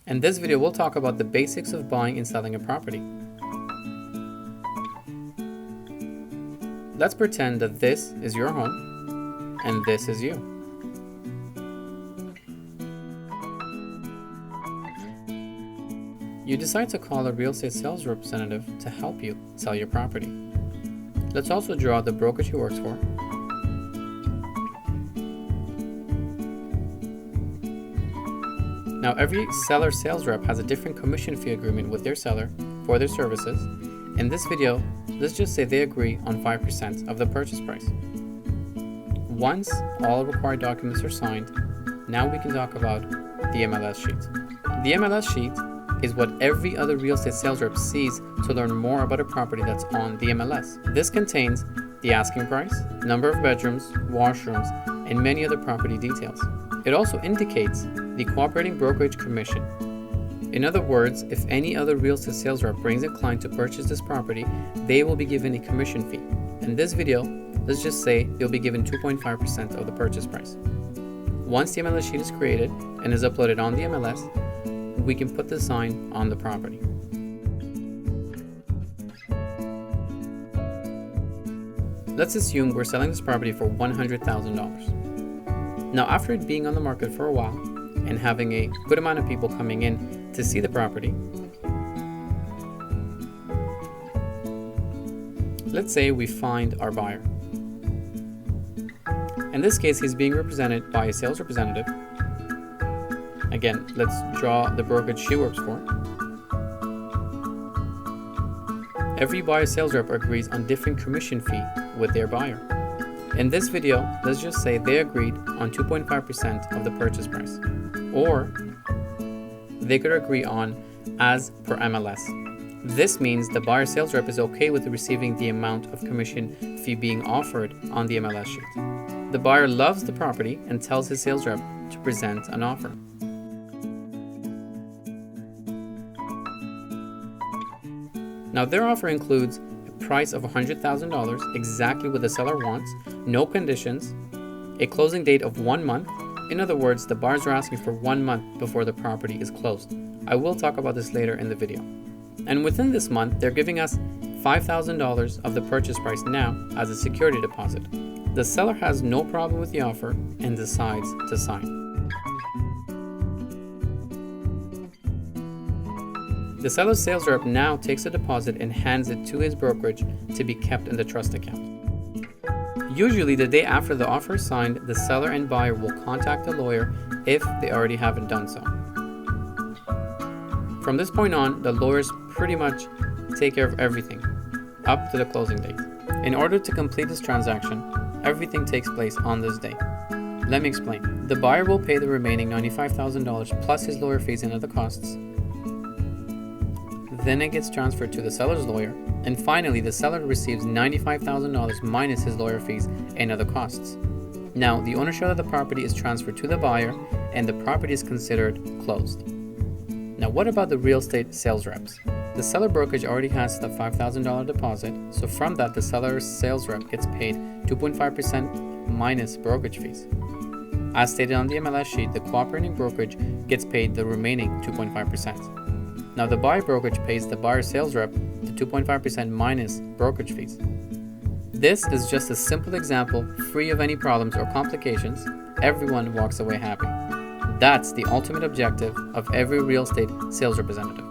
In this video, we'll talk about the basics of buying and selling a property. Let's pretend that this is your home and this is you. You decide to call a real estate sales representative to help you sell your property. Let's also draw the brokerage he works for. Now, every seller sales rep has a different commission fee agreement with their seller for their services. In this video, let's just say they agree on 5% of the purchase price. Once all required documents are signed, now we can talk about the MLS sheet. The MLS sheet is what every other real estate sales rep sees to learn more about a property that's on the MLS. This contains the asking price, number of bedrooms, washrooms, and many other property details. It also indicates the cooperating brokerage commission. In other words, if any other real estate sales rep brings a client to purchase this property, they will be given a commission fee. In this video, let's just say they'll be given 2.5% of the purchase price. Once the MLS sheet is created and is uploaded on the MLS, we can put the sign on the property. Let's assume we're selling this property for $100,000. Now, after it being on the market for a while and having a good amount of people coming in to see the property, let's say we find our buyer. In this case, he's being represented by a sales representative. Again, let's draw the brokerage she works for. Every buyer sales rep agrees on different commission fee with their buyer. In this video, let's just say they agreed on 2.5% of the purchase price, or they could agree on as per MLS. This means the buyer sales rep is okay with receiving the amount of commission fee being offered on the MLS sheet. The buyer loves the property and tells his sales rep to present an offer. Now, their offer includes a price of $100,000, exactly what the seller wants, no conditions, a closing date of 1 month. In other words, the buyers are asking for 1 month before the property is closed. I will talk about this later in the video. And within this month, they're giving us $5,000 of the purchase price now as a security deposit. The seller has no problem with the offer and decides to sign. The seller's sales rep now takes a deposit and hands it to his brokerage to be kept in the trust account. Usually, the day after the offer is signed, the seller and buyer will contact the lawyer if they already haven't done so. From this point on, the lawyers pretty much take care of everything up to the closing date. In order to complete this transaction, everything takes place on this day. Let me explain. The buyer will pay the remaining $95,000 plus his lawyer fees and other costs. Then it gets transferred to the seller's lawyer, and finally the seller receives $95,000 minus his lawyer fees and other costs. Now, the ownership of the property is transferred to the buyer and the property is considered closed. Now, what about the real estate sales reps? The seller brokerage already has the $5,000 deposit, so from that the seller's sales rep gets paid 2.5% minus brokerage fees. As stated on the MLS sheet, the cooperating brokerage gets paid the remaining 2.5%. Now, the buyer brokerage pays the buyer sales rep the 2.5% minus brokerage fees. This is just a simple example, free of any problems or complications. Everyone walks away happy. That's the ultimate objective of every real estate sales representative.